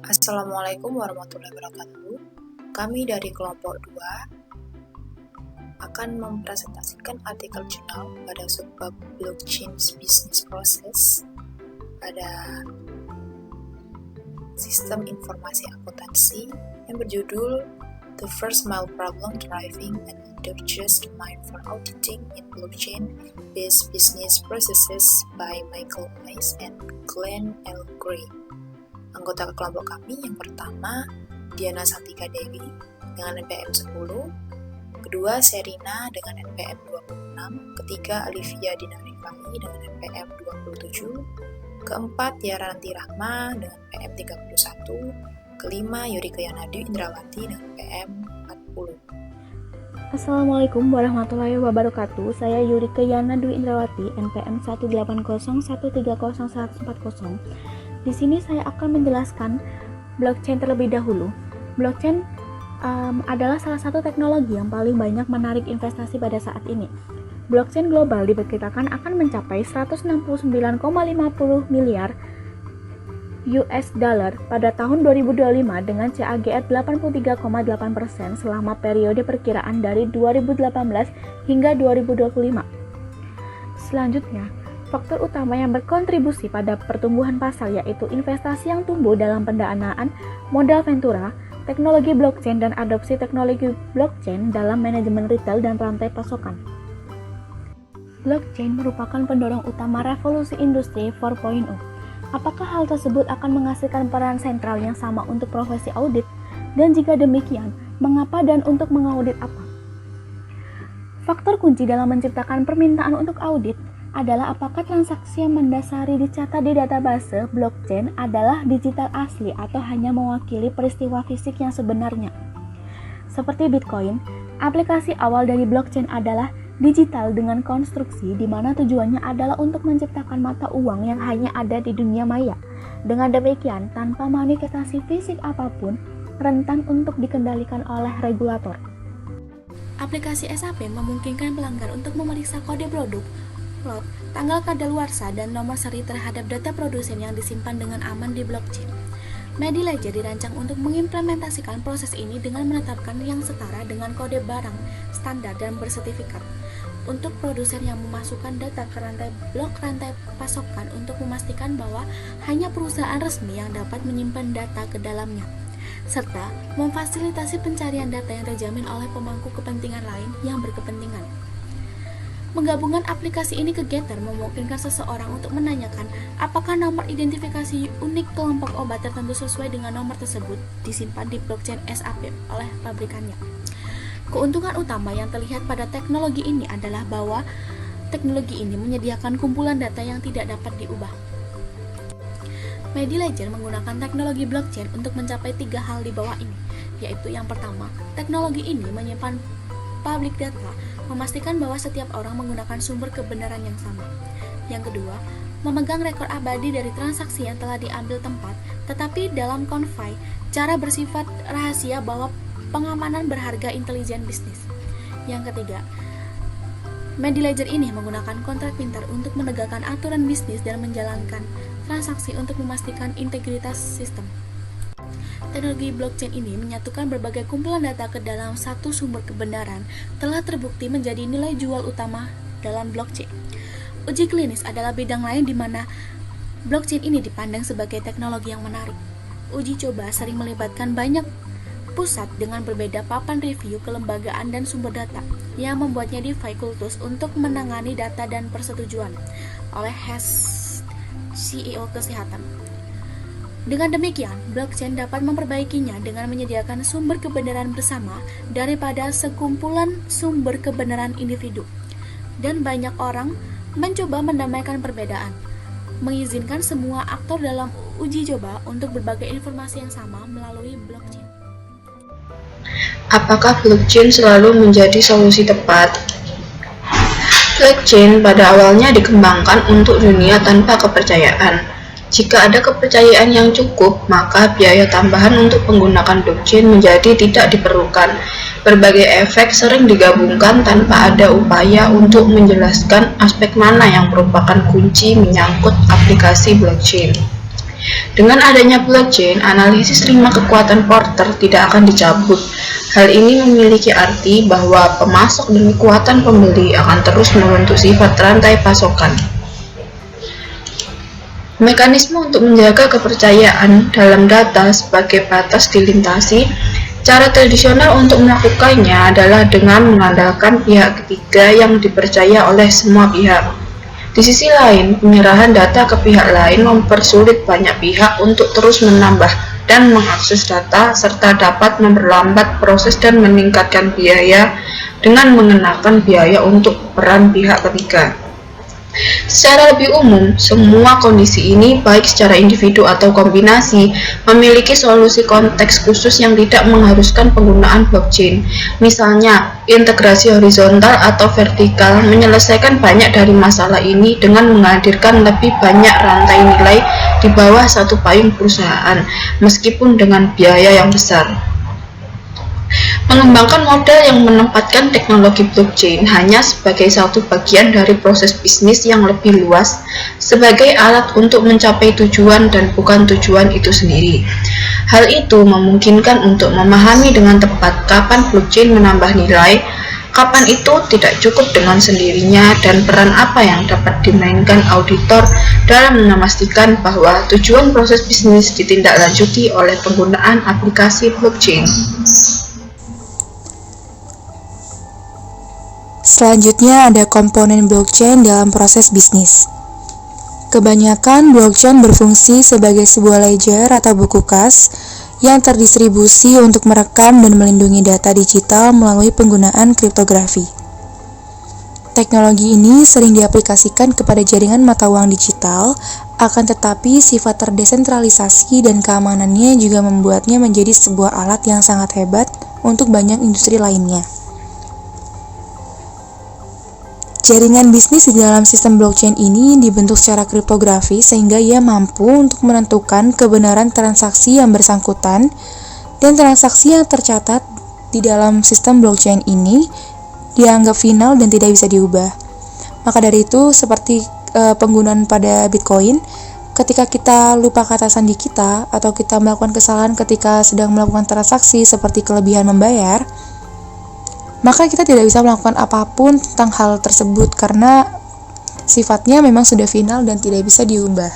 Assalamualaikum warahmatullahi wabarakatuh. Kami dari kelompok 2 akan mempresentasikan artikel jurnal pada subbab blockchain business process pada sistem informasi akuntansi yang berjudul The First Mile Problem Driving an Industrious Domain for Auditing in Blockchain-Based Business Processes by Michael Weiss and Glenn L. Gray. Anggota kelompok kami yang pertama Diana Santika Dewi dengan NPM 10, kedua Serina dengan NPM 26, ketiga Olivia Dinarifai dengan NPM 27, keempat Tiara Ranti Rahma dengan NPM 31, kelima Yurika Yanadu Indrawati dengan NPM 40. Assalamualaikum warahmatullahi wabarakatuh. Saya Yurika Yanadu Indrawati, NPM 180130140. Di sini saya akan menjelaskan blockchain terlebih dahulu. Blockchain adalah salah satu teknologi yang paling banyak menarik investasi pada saat ini. Blockchain global diperkirakan akan mencapai 169,50 miliar US dollar pada tahun 2025 dengan CAGR 83,8% selama periode perkiraan dari 2018 hingga 2025. Selanjutnya, faktor utama yang berkontribusi pada pertumbuhan pasar yaitu investasi yang tumbuh dalam pendanaan modal ventura, teknologi blockchain dan adopsi teknologi blockchain dalam manajemen retail dan rantai pasokan. Blockchain merupakan pendorong utama revolusi industri 4.0. Apakah hal tersebut akan menghasilkan peran sentral yang sama untuk profesi audit? Dan jika demikian, mengapa dan untuk mengaudit apa? Faktor kunci dalam menciptakan permintaan untuk audit adalah apakah transaksi yang mendasari dicatat di database blockchain adalah digital asli atau hanya mewakili peristiwa fisik yang sebenarnya. Seperti Bitcoin, aplikasi awal dari blockchain adalah digital dengan konstruksi di mana tujuannya adalah untuk menciptakan mata uang yang hanya ada di dunia maya. Dengan demikian, tanpa manifestasi fisik apapun, rentan untuk dikendalikan oleh regulator. Aplikasi SAP memungkinkan pelanggan untuk memeriksa kode produk, lot, tanggal kadaluarsa, dan nomor seri terhadap data produsen yang disimpan dengan aman di blockchain. MediLedger dirancang untuk mengimplementasikan proses ini dengan menetapkan yang setara dengan kode barang, standar, dan bersertifikat untuk produsen yang memasukkan data ke rantai pasokan untuk memastikan bahwa hanya perusahaan resmi yang dapat menyimpan data ke dalamnya, serta memfasilitasi pencarian data yang terjamin oleh pemangku kepentingan lain yang berkepentingan. Menggabungkan aplikasi ini ke Getter memungkinkan seseorang untuk menanyakan apakah nomor identifikasi unik kelompok obat tertentu sesuai dengan nomor tersebut disimpan di blockchain SAP oleh pabrikannya. Keuntungan utama yang terlihat pada teknologi ini adalah bahwa teknologi ini menyediakan kumpulan data yang tidak dapat diubah. MediLedger menggunakan teknologi blockchain untuk mencapai 3 hal di bawah ini, yaitu yang pertama, teknologi ini menyimpan public data, memastikan bahwa setiap orang menggunakan sumber kebenaran yang sama. Yang kedua, memegang rekor abadi dari transaksi yang telah diambil tempat, tetapi dalam konfai, cara bersifat rahasia bahwa pengamanan berharga intelijen bisnis. Yang ketiga, MediLedger ini menggunakan kontrak pintar untuk menegakkan aturan bisnis dan menjalankan transaksi untuk memastikan integritas sistem. Teknologi blockchain ini menyatukan berbagai kumpulan data ke dalam satu sumber kebenaran telah terbukti menjadi nilai jual utama dalam blockchain. Uji klinis adalah bidang lain di mana blockchain ini dipandang sebagai teknologi yang menarik. Uji coba sering melibatkan banyak pusat dengan berbeda papan review kelembagaan dan sumber data yang membuatnya DeFi kultus untuk menangani data dan persetujuan oleh CEO kesehatan. Dengan demikian, blockchain dapat memperbaikinya dengan menyediakan sumber kebenaran bersama daripada sekumpulan sumber kebenaran individu. Dan banyak orang mencoba mendamaikan perbedaan, mengizinkan semua aktor dalam uji coba untuk berbagai informasi yang sama melalui blockchain. Apakah blockchain selalu menjadi solusi tepat? Blockchain pada awalnya dikembangkan untuk dunia tanpa kepercayaan. Jika ada kepercayaan yang cukup, maka biaya tambahan untuk menggunakan blockchain menjadi tidak diperlukan. Berbagai efek sering digabungkan tanpa ada upaya untuk menjelaskan aspek mana yang merupakan kunci menyangkut aplikasi blockchain. Dengan adanya blockchain, analisis 5 kekuatan Porter tidak akan dicabut. Hal ini memiliki arti bahwa pemasok dan kekuatan pembeli akan terus membentuk sifat rantai pasokan. Mekanisme untuk menjaga kepercayaan dalam data sebagai batas dilintasi. Cara tradisional untuk melakukannya adalah dengan mengandalkan pihak ketiga yang dipercaya oleh semua pihak. Di sisi lain, penyerahan data ke pihak lain mempersulit banyak pihak untuk terus menambah dan mengakses data, serta dapat memperlambat proses dan meningkatkan biaya dengan mengenakan biaya untuk peran pihak ketiga. Secara lebih umum, semua kondisi ini, baik secara individu atau kombinasi, memiliki solusi konteks khusus yang tidak mengharuskan penggunaan blockchain. Misalnya, integrasi horizontal atau vertikal menyelesaikan banyak dari masalah ini dengan menghadirkan lebih banyak rantai nilai di bawah satu payung perusahaan, meskipun dengan biaya yang besar. Mengembangkan model yang menempatkan teknologi blockchain hanya sebagai satu bagian dari proses bisnis yang lebih luas, sebagai alat untuk mencapai tujuan dan bukan tujuan itu sendiri. Hal itu memungkinkan untuk memahami dengan tepat kapan blockchain menambah nilai, kapan itu tidak cukup dengan sendirinya, dan peran apa yang dapat dimainkan auditor dalam memastikan bahwa tujuan proses bisnis ditindaklanjuti oleh penggunaan aplikasi blockchain. Selanjutnya ada komponen blockchain dalam proses bisnis. Kebanyakan blockchain berfungsi sebagai sebuah ledger atau buku kas yang terdistribusi untuk merekam dan melindungi data digital melalui penggunaan kriptografi. Teknologi ini sering diaplikasikan kepada jaringan mata uang digital, akan tetapi sifat terdesentralisasi dan keamanannya juga membuatnya menjadi sebuah alat yang sangat hebat untuk banyak industri lainnya. Jaringan bisnis di dalam sistem blockchain ini dibentuk secara kriptografi sehingga ia mampu untuk menentukan kebenaran transaksi yang bersangkutan, dan transaksi yang tercatat di dalam sistem blockchain ini dianggap final dan tidak bisa diubah. Maka dari itu, seperti penggunaan pada Bitcoin, ketika kita lupa kata sandi kita atau kita melakukan kesalahan ketika sedang melakukan transaksi seperti kelebihan membayar, maka kita tidak bisa melakukan apapun tentang hal tersebut karena sifatnya memang sudah final dan tidak bisa diubah.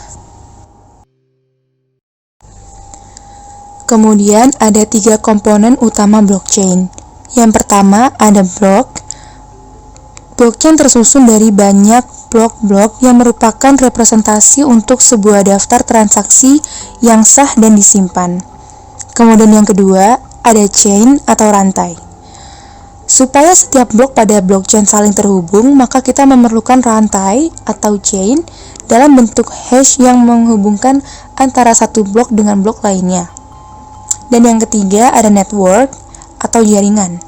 Kemudian ada 3 komponen utama blockchain. Yang pertama ada blok. Blockchain tersusun dari banyak blok-blok yang merupakan representasi untuk sebuah daftar transaksi yang sah dan disimpan. Kemudian yang kedua ada chain atau rantai. Supaya setiap blok pada blockchain saling terhubung, maka kita memerlukan rantai atau chain dalam bentuk hash yang menghubungkan antara satu blok dengan blok lainnya. Dan yang ketiga ada network atau jaringan,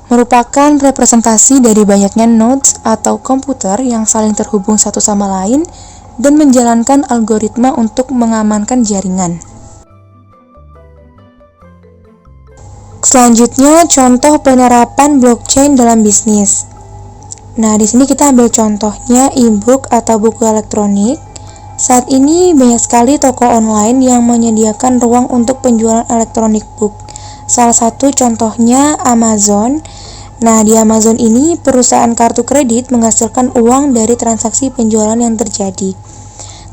merupakan representasi dari banyaknya nodes atau komputer yang saling terhubung satu sama lain dan menjalankan algoritma untuk mengamankan jaringan. Selanjutnya, contoh penerapan blockchain dalam bisnis. Nah, di sini kita ambil contohnya e-book atau buku elektronik. Saat ini banyak sekali toko online yang menyediakan ruang untuk penjualan elektronik book. Salah satu contohnya Amazon. Nah, di Amazon ini perusahaan kartu kredit menghasilkan uang dari transaksi penjualan yang terjadi.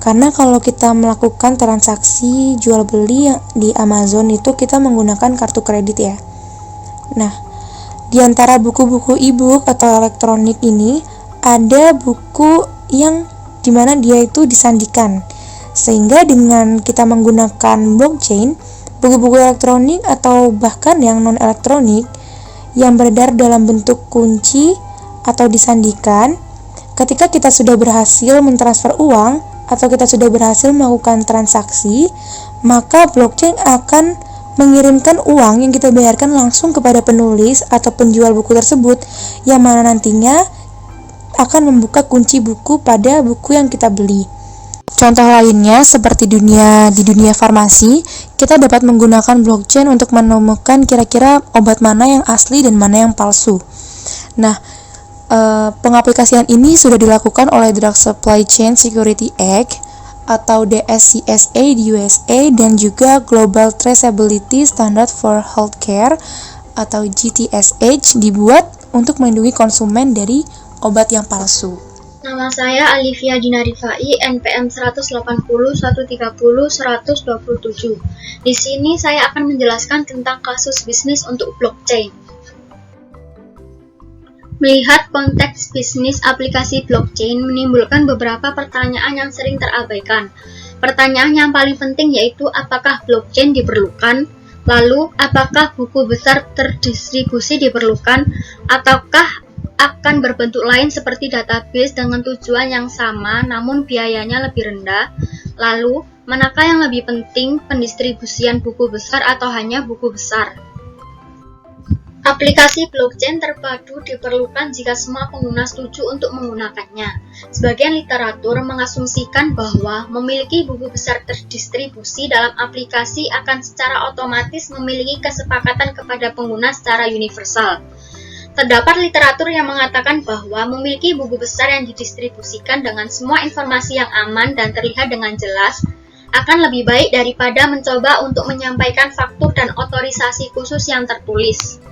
Karena kalau kita melakukan transaksi jual beli di Amazon itu kita menggunakan kartu kredit ya. Nah, di antara buku-buku e-book atau elektronik ini ada buku yang dimana dia itu disandikan. Sehingga dengan kita menggunakan blockchain, buku-buku elektronik atau bahkan yang non elektronik yang beredar dalam bentuk kunci atau disandikan, ketika kita sudah berhasil mentransfer uang atau kita sudah berhasil melakukan transaksi, maka blockchain akan mengirimkan uang yang kita bayarkan langsung kepada penulis atau penjual buku tersebut, yang mana nantinya akan membuka kunci buku pada buku yang kita beli. Contoh lainnya seperti di dunia farmasi, kita dapat menggunakan blockchain untuk menemukan kira-kira obat mana yang asli dan mana yang palsu. Nah, pengaplikasian ini sudah dilakukan oleh Drug Supply Chain Security Act atau DSCSA di USA dan juga Global Traceability Standard for Healthcare atau GTSH dibuat untuk melindungi konsumen dari obat yang palsu. Nama saya Alivia Dina Rifai, NPM 180 130 127. Di sini saya akan menjelaskan tentang kasus bisnis untuk blockchain. Melihat konteks bisnis aplikasi blockchain menimbulkan beberapa pertanyaan yang sering terabaikan. Pertanyaan yang paling penting yaitu apakah blockchain diperlukan? Lalu, apakah buku besar terdistribusi diperlukan? Ataukah akan berbentuk lain seperti database dengan tujuan yang sama namun biayanya lebih rendah? Lalu, manakah yang lebih penting, pendistribusian buku besar atau hanya buku besar? Aplikasi blockchain terpadu diperlukan jika semua pengguna setuju untuk menggunakannya. Sebagian literatur mengasumsikan bahwa memiliki buku besar terdistribusi dalam aplikasi akan secara otomatis memiliki kesepakatan kepada pengguna secara universal. Terdapat literatur yang mengatakan bahwa memiliki buku besar yang didistribusikan dengan semua informasi yang aman dan terlihat dengan jelas akan lebih baik daripada mencoba untuk menyampaikan faktur dan otorisasi khusus yang tertulis.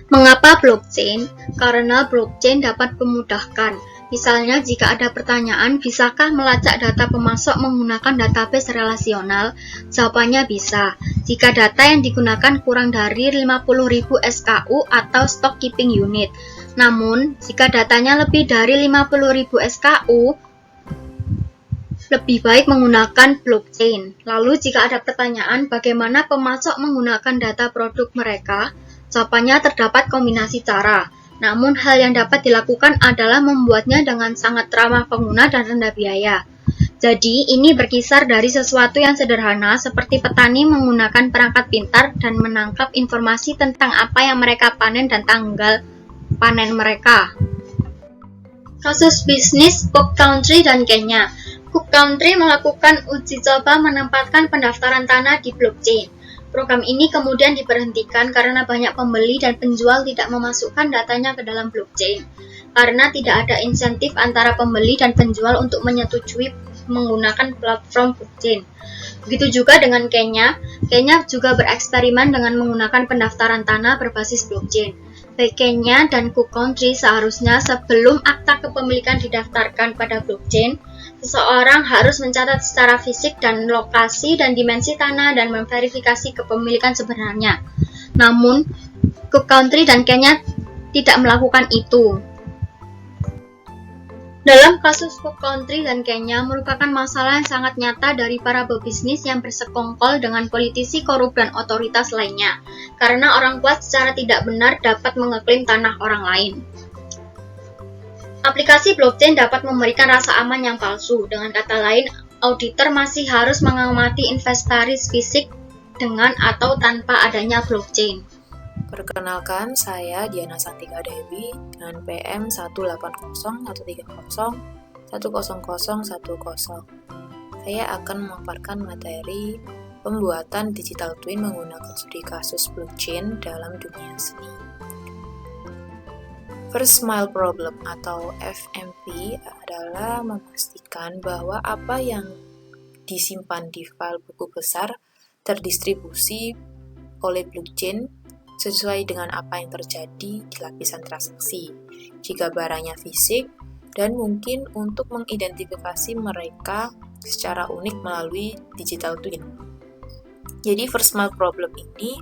Mengapa blockchain? Karena blockchain dapat memudahkan. Misalnya, jika ada pertanyaan, bisakah melacak data pemasok menggunakan database relasional? Jawabannya bisa. Jika data yang digunakan kurang dari 50.000 SKU atau stock keeping unit. Namun, jika datanya lebih dari 50.000 SKU, lebih baik menggunakan blockchain. Lalu, jika ada pertanyaan bagaimana pemasok menggunakan data produk mereka, jawabannya terdapat kombinasi cara. Namun, hal yang dapat dilakukan adalah membuatnya dengan sangat ramah pengguna dan rendah biaya. Jadi, ini berkisar dari sesuatu yang sederhana seperti petani menggunakan perangkat pintar dan menangkap informasi tentang apa yang mereka panen dan tanggal panen mereka. Kasus bisnis Cook Country dan Kenya. Cook Country melakukan uji coba menempatkan pendaftaran tanah di blockchain. Program ini kemudian diberhentikan karena banyak pembeli dan penjual tidak memasukkan datanya ke dalam blockchain, karena tidak ada insentif antara pembeli dan penjual untuk menyetujui menggunakan platform blockchain. Begitu juga dengan Kenya. Kenya juga bereksperimen dengan menggunakan pendaftaran tanah berbasis blockchain. Baik Kenya dan Cook Country seharusnya sebelum akta kepemilikan didaftarkan pada blockchain, seseorang harus mencatat secara fisik dan lokasi dan dimensi tanah dan memverifikasi kepemilikan sebenarnya. Namun, Cook Country dan Kenya tidak melakukan itu. Dalam kasus Cook Country dan Kenya merupakan masalah yang sangat nyata dari para pebisnis yang bersekongkol dengan politisi korup dan otoritas lainnya, karena orang kuat secara tidak benar dapat mengeklaim tanah orang lain. Aplikasi blockchain dapat memberikan rasa aman yang palsu. Dengan kata lain, auditor masih harus mengamati inventaris fisik dengan atau tanpa adanya blockchain. Perkenalkan, saya Diana Santika Dewi dengan PM 18013010010. Saya akan memaparkan materi pembuatan digital twin menggunakan studi kasus blockchain dalam dunia seni. First Mile Problem atau FMP adalah memastikan bahwa apa yang disimpan di file buku besar terdistribusi oleh blockchain sesuai dengan apa yang terjadi di lapisan transaksi, jika barangnya fisik, dan mungkin untuk mengidentifikasi mereka secara unik melalui digital twin. Jadi first mile problem ini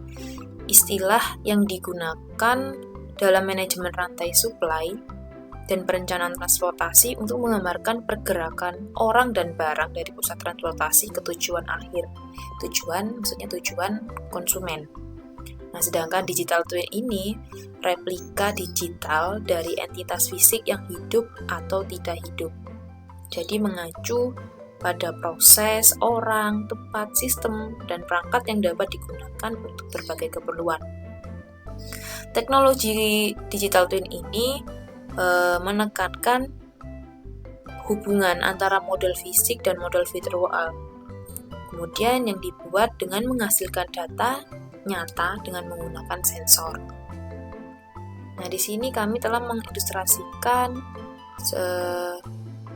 istilah yang digunakan dalam manajemen rantai supply dan perencanaan transportasi untuk menggambarkan pergerakan orang dan barang dari pusat transportasi ke tujuan akhir. Tujuan maksudnya tujuan konsumen. Nah, sedangkan digital twin ini replika digital dari entitas fisik yang hidup atau tidak hidup. Jadi mengacu pada proses, orang, tempat, sistem, dan perangkat yang dapat digunakan untuk berbagai keperluan. Teknologi digital twin ini menekankan hubungan antara model fisik dan model virtual. Kemudian yang dibuat dengan menghasilkan data nyata dengan menggunakan sensor. Nah, di sini kami telah mengilustrasikan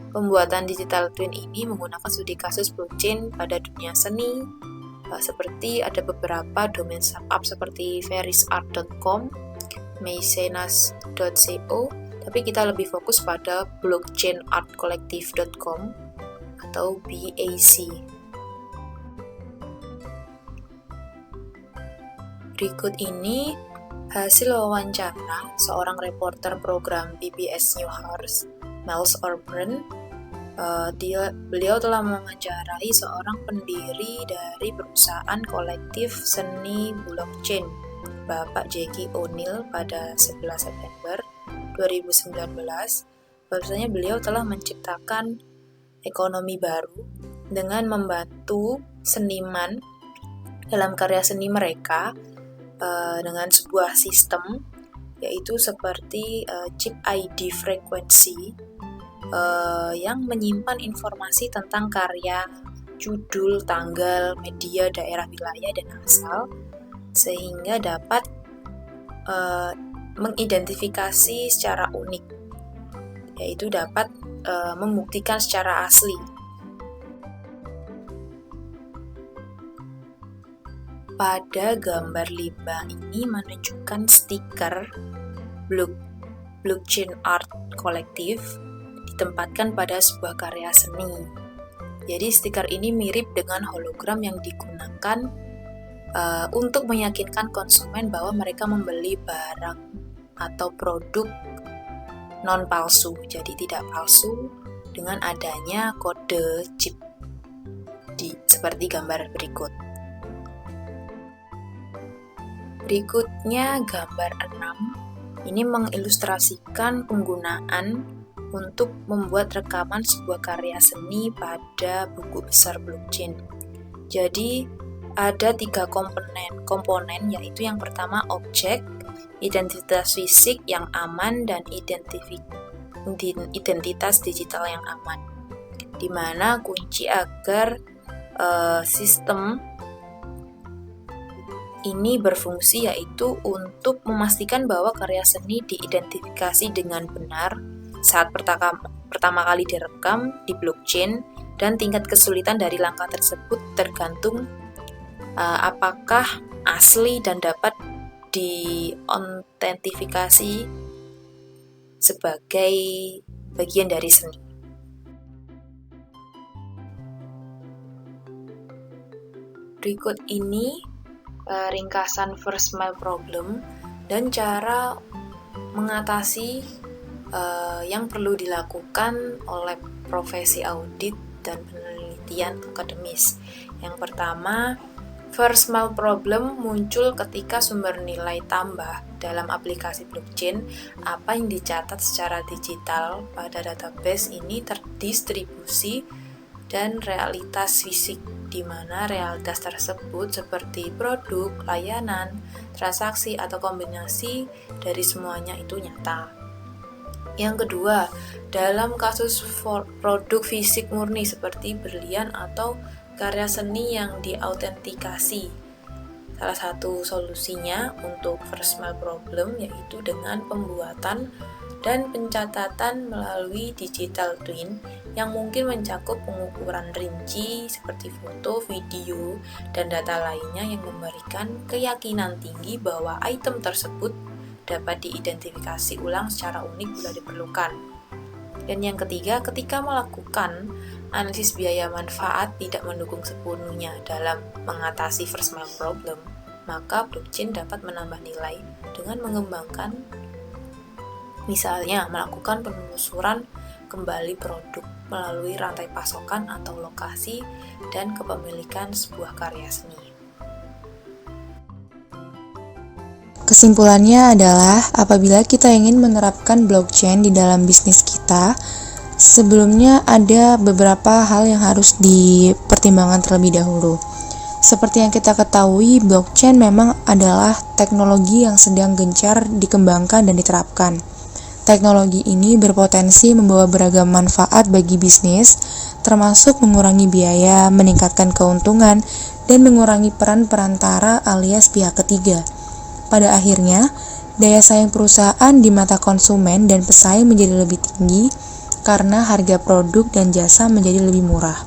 Pembuatan digital twin ini menggunakan studi kasus blockchain pada dunia seni, seperti ada beberapa domain startup seperti verisart.com, mecenas.co, tapi kita lebih fokus pada blockchainartcollective.com atau BAC. Berikut ini hasil wawancara seorang reporter program PBS Newhart, Miles Orburn. Beliau telah mewawancarai seorang pendiri dari perusahaan kolektif seni blockchain, Bapak Jackie O'Neill, pada 11 September 2019. Bahwasanya beliau telah menciptakan ekonomi baru dengan membantu seniman dalam karya seni mereka dengan sebuah sistem, yaitu seperti chip ID frekuensi yang menyimpan informasi tentang karya, judul, tanggal, media, daerah, wilayah, dan asal, sehingga dapat mengidentifikasi secara unik, yaitu dapat membuktikan secara asli. Pada gambar 5 ini menunjukkan stiker Blockchain Art Collective ditempatkan pada sebuah karya seni. Jadi stiker ini mirip dengan hologram yang digunakan untuk meyakinkan konsumen bahwa mereka membeli barang atau produk non palsu, jadi tidak palsu, dengan adanya kode chip seperti gambar berikut. Berikutnya gambar 6. Ini mengilustrasikan penggunaan untuk membuat rekaman sebuah karya seni pada buku besar blockchain. Jadi ada 3 komponen, yaitu yang pertama objek, identitas fisik yang aman, dan identitas digital yang aman, di mana kunci agar sistem ini berfungsi yaitu untuk memastikan bahwa karya seni diidentifikasi dengan benar saat pertama kali direkam di blockchain, dan tingkat kesulitan dari langkah tersebut tergantung apakah asli dan dapat diautentifikasi sebagai bagian dari seni. Berikut ini ringkasan first mile problem dan cara mengatasi yang perlu dilakukan oleh profesi audit dan penelitian akademis. Yang pertama, first mile problem muncul ketika sumber nilai tambah dalam aplikasi blockchain, apa yang dicatat secara digital pada database ini terdistribusi dan realitas fisik, di mana realitas tersebut seperti produk, layanan, transaksi, atau kombinasi dari semuanya itu nyata. Yang kedua, dalam kasus produk fisik murni seperti berlian atau karya seni yang diautentikasi, salah satu solusinya untuk first mile problem yaitu dengan pembuatan dan pencatatan melalui digital twin yang mungkin mencakup pengukuran rinci seperti foto, video, dan data lainnya yang memberikan keyakinan tinggi bahwa item tersebut dapat diidentifikasi ulang secara unik bila diperlukan. Dan yang ketiga, ketika melakukan analisis biaya manfaat tidak mendukung sepenuhnya dalam mengatasi first mile problem, maka blockchain dapat menambah nilai dengan mengembangkan, misalnya melakukan penelusuran kembali produk melalui rantai pasokan atau lokasi dan kepemilikan sebuah karya seni. Kesimpulannya adalah apabila kita ingin menerapkan blockchain di dalam bisnis kita, sebelumnya ada beberapa hal yang harus dipertimbangkan terlebih dahulu. Seperti yang kita ketahui, blockchain memang adalah teknologi yang sedang gencar dikembangkan dan diterapkan. Teknologi ini berpotensi membawa beragam manfaat bagi bisnis, termasuk mengurangi biaya, meningkatkan keuntungan, dan mengurangi peran perantara alias pihak ketiga. Pada akhirnya, daya saing perusahaan di mata konsumen dan pesaing menjadi lebih tinggi, karena harga produk dan jasa menjadi lebih murah.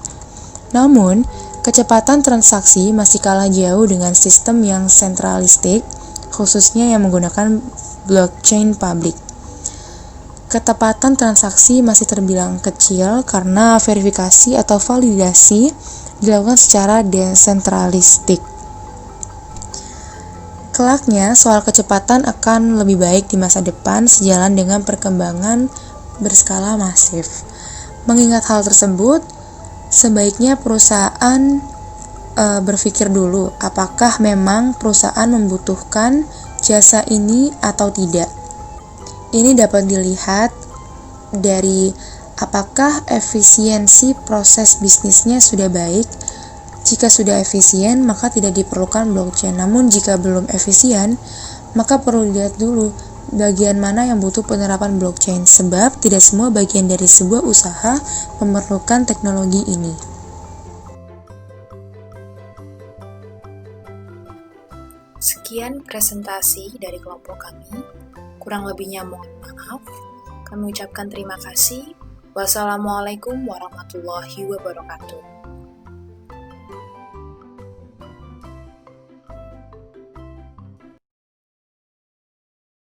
Namun, kecepatan transaksi masih kalah jauh dengan sistem yang sentralistik, khususnya yang menggunakan blockchain publik. Ketepatan transaksi masih terbilang kecil karena verifikasi atau validasi dilakukan secara desentralistik. Kelaknya, soal kecepatan akan lebih baik di masa depan sejalan dengan perkembangan berskala masif. Mengingat hal tersebut, sebaiknya perusahaan berpikir dulu apakah memang perusahaan membutuhkan jasa ini atau tidak. Ini dapat dilihat dari apakah efisiensi proses bisnisnya sudah baik. Jika sudah efisien, maka tidak diperlukan blockchain. Namun jika belum efisien, maka perlu dilihat dulu bagian mana yang butuh penerapan blockchain, sebab tidak semua bagian dari sebuah usaha memerlukan teknologi ini. Sekian presentasi dari kelompok kami. Kurang lebihnya mohon maaf. Kami ucapkan terima kasih. Wassalamualaikum warahmatullahi wabarakatuh.